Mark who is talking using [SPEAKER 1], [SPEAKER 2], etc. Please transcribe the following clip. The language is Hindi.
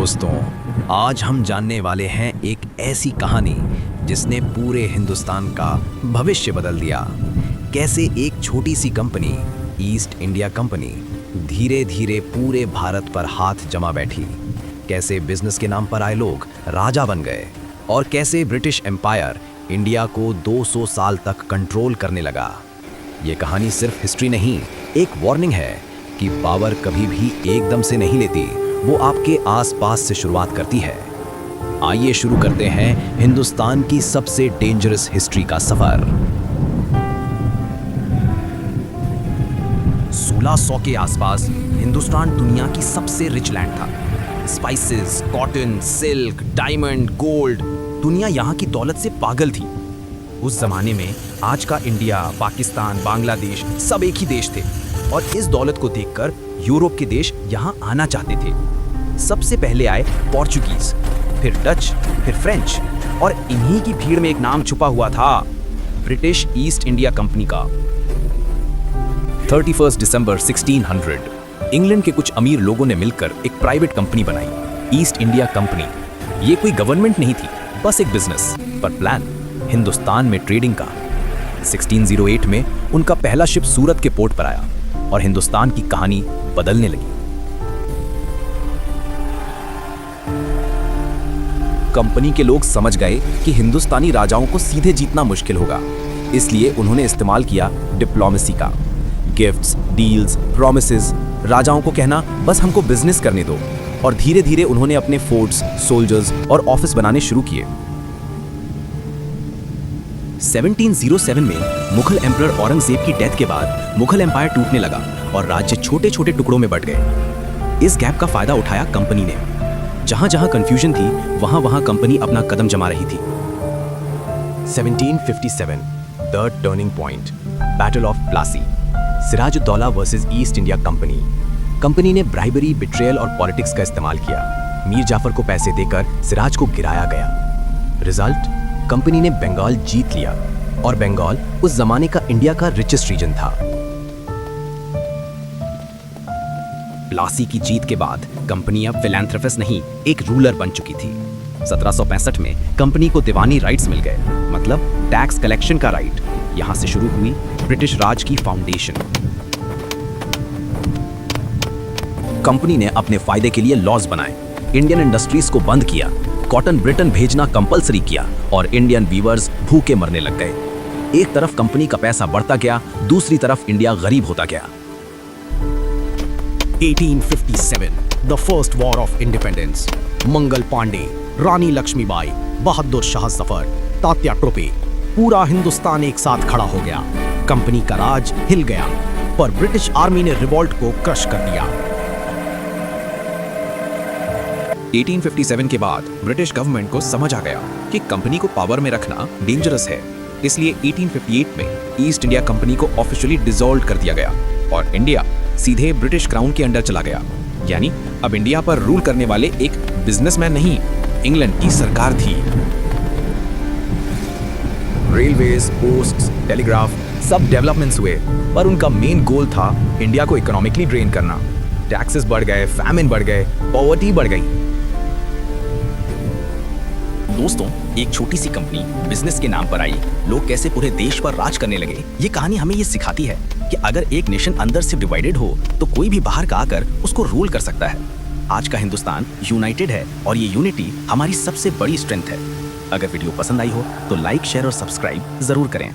[SPEAKER 1] दोस्तों, आज हम जानने वाले हैं एक ऐसी कहानी जिसने पूरे हिंदुस्तान का भविष्य बदल दिया। कैसे एक छोटी सी कंपनी, ईस्ट इंडिया कंपनी, धीरे धीरे पूरे भारत पर हाथ जमा बैठी। कैसे बिजनेस के नाम पर आए लोग राजा बन गए और कैसे ब्रिटिश एम्पायर इंडिया को 200 साल तक कंट्रोल करने लगा। ये कहानी सिर्फ हिस्ट्री नहीं, एक वार्निंग है कि पावर कभी भी एकदम से नहीं लेती, वो आपके आसपास से शुरुआत करती है। आइए शुरू करते हैं हिंदुस्तान की सबसे डेंजरस हिस्ट्री का सफर। 1600 के आसपास हिंदुस्तान दुनिया की सबसे रिच लैंड था। Spices, cotton, silk, diamond, gold, दुनिया यहाँ की दौलत से पागल थी। उस जमाने में आज का इंडिया, पाकिस्तान, बांग्लादेश सब एक ही देश थे और इस दौलत को देखकर यूरोप के देश यहाँ आना चाहते थे। सबसे पहले आए पोर्चुगीज, फिर डच, फिर फ्रेंच और इन्हीं की भीड़ में एक नाम छुपा हुआ था, ब्रिटिश ईस्ट इंडिया कंपनी का। 31 दिसंबर 1600 इंग्लैंड के कुछ अमीर लोगों ने मिलकर एक प्राइवेट कंपनी बनाई, ईस्ट इंडिया कंपनी। ये कोई गवर्नमेंट नहीं थी, बस एक बिजनेस, पर प्लान हिंदुस्तान में ट्रेडिंग का। 1608 में उनका पहला शिप सूरत के पोर्ट पर आया और हिंदुस्तान की कहानी बदलने लगी। कंपनी के लोग समझ गए कि हिंदुस्तानी राजाओं को सीधे जीतना मुश्किल होगा, इसलिए उन्होंने इस्तेमाल किया डिप्लोमेसी का। गिफ्ट्स, डील्स, प्रॉमिसेस, राजाओं को कहना बस हमको बिजनेस करने दो, और धीरे धीरे उन्होंने अपने फोर्ट्स, सोल्जर्स और ऑफिस बनाने शुरू किए। 1707 में मुगल एम्परर औरंगजेब की डेथ के बाद मुगल एम्पायर टूटने लगा और राज्य छोटे छोटे टुकड़ों में बंट गए। इस गैप का फायदा उठाया कंपनी ने। जहां जहां कंफ्यूजन थी वहां वहां कंपनी अपना कदम जमा रही थी। 1757 the turning point, battle of Plassey, Sirajuddaulah versus East India Company. Company ने ब्राइबरी, बिट्रेयल और पॉलिटिक्स का इस्तेमाल किया। मीर जाफर को पैसे देकर सिराज को गिराया गया। रिजल्ट, कंपनी ने बंगाल जीत लिया और बंगाल उस जमाने का इंडिया का रिचेस्ट रीजन था। प्लासी की जीत के बाद कंपनी अब फिलैंथ्रोपिस्ट नहीं, एक रूलर बन चुकी थी। 1765 में कंपनी को दीवानी राइट्स मिल गए, मतलब टैक्स कलेक्शन का राइट। यहां से शुरू हुई ब्रिटिश राज की फाउंडेशन। कंपनी ने अपने फायदे के लिए लॉज बनाए, इंडियन इंडस्ट्रीज को बंद किया, कॉटन ब्रिटेन भेजना कंपलसरी किया और इंडियन वीवर्स भूखे मरने लग गए। एक तरफ कंपनी का पैसा बढ़ता गया, दूसरी तरफ इंडिया गरीब होता गया। 1857 the first war of independence. Mangal Pandey, Rani Lakshmibai, Bahadur Shah Zafar, Tatya Tope, पूरा हिंदुस्तान एक साथ खड़ा हो गया। कंपनी का राज हिल गया, पर ब्रिटिश आर्मी ने रिवॉल्ट को क्रश कर दिया। 1857 के बाद ब्रिटिश गवर्नमेंट को समझ आ गया कि कंपनी को पावर में रखना डेंजरस है, इसलिए 1858 में ईस्ट इंडिया कंपनी को ऑफिशियली डिसॉल्व कर दिया गया और इंडिया सीधे ब्रिटिश क्राउन के अंडर चला गया। यानी अब इंडिया पर रूल करने वाले एक बिजनेसमैन नहीं, इंग्लैंड की सरकार थी। रेलवेज, पोस्ट्स, टेलीग्राफ सब डेवलपमेंट्स हुए, पर उनका मेन गोल था इंडिया को इकोनॉमिकली ड्रेन करना। टैक्सेस बढ़ गए, फैमिन बढ़ गए, पॉवर्टी बढ़ गई। दोस्तों, एक छोटी सी कंपनी बिजनेस के नाम पर आई, लोग कैसे पूरे देश पर राज करने लगे। ये कहानी हमें ये सिखाती है कि अगर एक नेशन अंदर से डिवाइडेड हो तो कोई भी बाहर का आकर उसको रूल कर सकता है। आज का हिंदुस्तान यूनाइटेड है और ये यूनिटी हमारी सबसे बड़ी स्ट्रेंथ है। अगर वीडियो पसंद आई हो तो लाइक, शेयर और सब्सक्राइब जरूर करें।